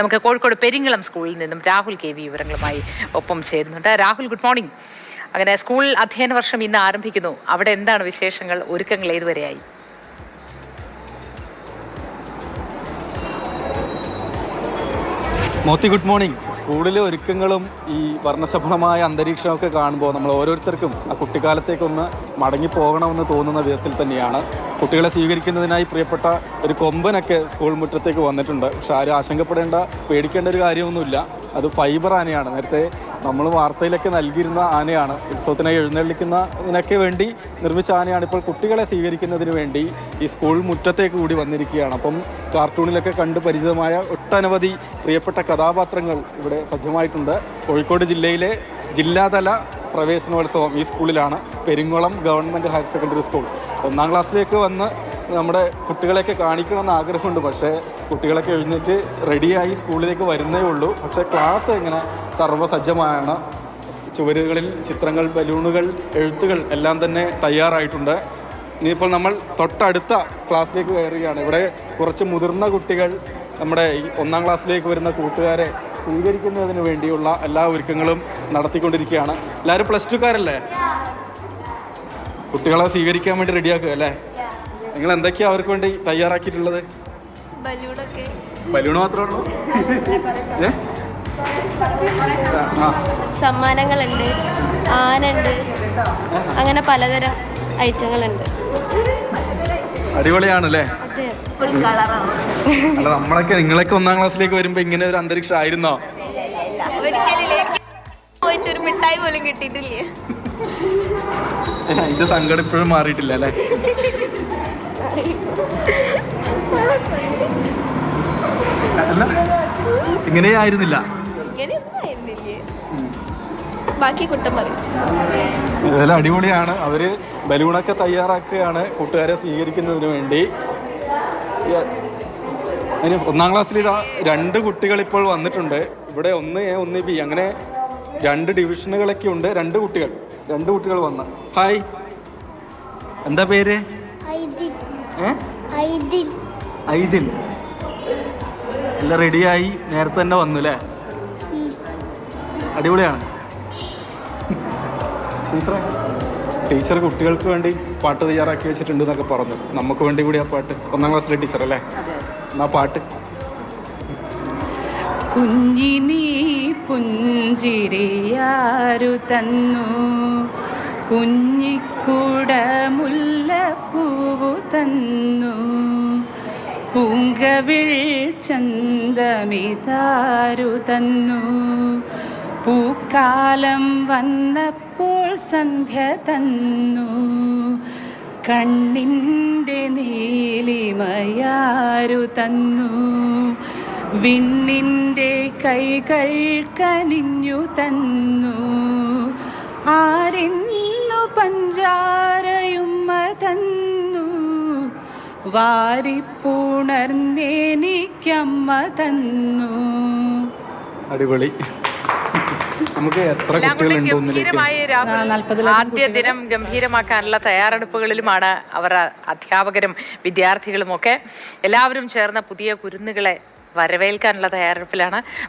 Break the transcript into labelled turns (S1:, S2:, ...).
S1: നമുക്ക് കോഴിക്കോട് പെരിങ്ങളം സ്കൂളിൽ നിന്നും രാഹുൽ KV വിവരങ്ങളുമായി ഒപ്പം ചേരുന്നുണ്ട്. Rahul, good morning. അങ്ങനെ സ്കൂൾ അധ്യയന വർഷം ഇന്ന് ആരംഭിക്കുന്നു. അവിടെ എന്താണ് വിശേഷങ്ങൾ? ഒരുക്കങ്ങൾ ഏതുവരെയായി?
S2: Moti, good morning. സ്കൂളിലെ ഒരുക്കങ്ങളും ഈ വർണ്ണശബളമായ അന്തരീക്ഷമൊക്കെ കാണുമ്പോൾ നമ്മൾ ഓരോരുത്തർക്കും ആ കുട്ടിക്കാലത്തേക്കൊന്ന് മടങ്ങിപ്പോകണമെന്ന് തോന്നുന്ന വിധത്തിൽ തന്നെയാണ്. കുട്ടികളെ സ്വീകരിക്കുന്നതിനായി പ്രിയപ്പെട്ട ഒരു കൊമ്പനൊക്കെ സ്കൂൾ മുറ്റത്തേക്ക് വന്നിട്ടുണ്ട്. പക്ഷെ ആരും ആശങ്കപ്പെടേണ്ട, പേടിക്കേണ്ട ഒരു കാര്യമൊന്നുമില്ല. അത് ഫൈബർ ആനയാണ്. നേരത്തെ നമ്മൾ വാർത്തയിലൊക്കെ നൽകിയിരുന്ന ആനയാണ്. ഉത്സവത്തിനായി എഴുന്നള്ളിക്കുന്നതിനൊക്കെ വേണ്ടി നിർമ്മിച്ച ആനയാണ്. ഇപ്പോൾ കുട്ടികളെ സ്വീകരിക്കുന്നതിന് വേണ്ടി ഈ സ്കൂൾ മുറ്റത്തേക്ക് കൂടി വന്നിരിക്കുകയാണ്. അപ്പം കാർട്ടൂണിലൊക്കെ കണ്ട് പരിചിതമായ ഒട്ടനവധി പ്രിയപ്പെട്ട കഥാപാത്രങ്ങൾ ഇവിടെ സജ്ജമായിട്ടുണ്ട്. കോഴിക്കോട് ജില്ലയിലെ ജില്ലാതല പ്രവേശനോത്സവം ഈ സ്കൂളിലാണ്. Peringalam government higher secondary school. 1ാം ക്ലാസ്സിലേക്ക് വന്ന് നമ്മുടെ കുട്ടികളെയൊക്കെ കാണിക്കണമെന്ന് ആഗ്രഹമുണ്ട്. പക്ഷേ കുട്ടികളൊക്കെ എഴുന്നേറ്റ് റെഡിയായി സ്കൂളിലേക്ക് വരുന്നേ ഉള്ളൂ. പക്ഷേ ക്ലാസ് ഇങ്ങനെ സർവ്വസജ്ജമാണ്. ചുവരുകളിൽ ചിത്രങ്ങൾ, ബലൂണുകൾ, എഴുത്തുകൾ എല്ലാം തന്നെ തയ്യാറായിട്ടുണ്ട്. ഇനിയിപ്പോൾ നമ്മൾ തൊട്ടടുത്ത ക്ലാസ്സിലേക്ക് കയറുകയാണ്. ഇവിടെ കുറച്ച് മുതിർന്ന കുട്ടികൾ നമ്മുടെ ഈ 1ാം ക്ലാസ്സിലേക്ക് വരുന്ന കൂട്ടുകാരെ സ്വീകരിക്കുന്നതിന് വേണ്ടിയുള്ള എല്ലാ ഒരുക്കങ്ങളും നടത്തിക്കൊണ്ടിരിക്കുകയാണ്. എല്ലാവരും +2കാരല്ലേ? കുട്ടികളെ സ്വീകരിക്കാൻ വേണ്ടി റെഡിയാക്കുക അല്ലേ? നിങ്ങൾ എന്തൊക്കെയാ അവർക്ക് വേണ്ടി തയ്യാറാക്കിയിട്ടുള്ളത്? ബലൂൺ മാത്രമേ ഉള്ളൂ?
S3: സമ്മാനങ്ങളുണ്ട്, ആനുണ്ട്, അങ്ങനെ പലതരം ഐറ്റങ്ങളുണ്ട്.
S2: അടിപൊളിയാണല്ലേ? അല്ല, നമ്മളൊക്കെ നിങ്ങളൊക്കെ 1ാം ക്ലാസ്സിലേക്ക് വരുമ്പോ ഇങ്ങനെ ഒരു അന്തരീക്ഷം ആയിരുന്നോ?
S3: പോയിട്ടൊരു മിഠായി പോലും കിട്ടിയിട്ടില്ലേ.
S2: ഇത് സങ്കടം ഇപ്പോഴും മാറിയിട്ടില്ല അല്ലേ? അല്ല, ഇങ്ങനെയായിരുന്നില്ല.
S3: ബാക്കി കുറ്റം പറയും.
S2: ഇതെല്ലാം അടിപൊളിയാണ്. അവര് ബലൂണൊക്കെ തയ്യാറാക്കുകയാണ് കൂട്ടുകാരെ സ്വീകരിക്കുന്നതിന് വേണ്ടി. അതിന് 1ാം ക്ലാസ്സിൽ ഇതാ 2 കുട്ടികൾ ഇപ്പോൾ വന്നിട്ടുണ്ട്. ഇവിടെ 1A 1B അങ്ങനെ 2 ഡിവിഷനുകളൊക്കെ ഉണ്ട്. 2 കുട്ടികൾ വന്ന്. ഹായ്, എന്താ പേര്? ഐദിൽ. എല്ലാം റെഡിയായി നേരത്തെ തന്നെ വന്നു അല്ലേ? അടിപൊളിയാണ്. ടീച്ചർ കുട്ടികൾക്ക് വേണ്ടി പാട്ട് തയ്യാറാക്കി വെച്ചിട്ടുണ്ട് എന്നൊക്കെ പറഞ്ഞു. നമുക്ക് വേണ്ടി കൂടി ആ പാട്ട്. 1ാം ക്ലാസ്സിലെ ടീച്ചർ അല്ലേ? എന്നാ പാട്ട്.
S4: കുഞ്ഞിനീ പുഞ്ചിരിയാരു തന്നു, കുഞ്ഞിക്കുട മുല്ലപ്പൂവു തന്നു, പൂങ്കവിൾ ചന്തമിതാരു തന്നു, പൂക്കാലം വന്നപ്പോൾ സന്ധ്യ തന്നു, കണ്ണിൻ്റെ നീലിമയാരു തന്നു, വിണ്ണിൻ്റെ കൈകൾ കനിഞ്ഞു തന്നു, ആരിന്നു പഞ്ചാരയുമ്മ തന്നു, വാരിപ്പുണർന്നെനിക്കമ്മ തന്നു.
S2: അടിപൊളി. നമുക്ക് എത്ര
S1: ആദ്യ ദിനം ഗംഭീരമാക്കാനുള്ള തയ്യാറെടുപ്പുകളിലുമാണ് അവർ, അധ്യാപകരും വിദ്യാർത്ഥികളും ഒക്കെ. എല്ലാവരും ചേർന്ന പുതിയ കുരുന്നുകളെ വരവേൽക്കാനുള്ള തയ്യാറെടുപ്പിലാണ്.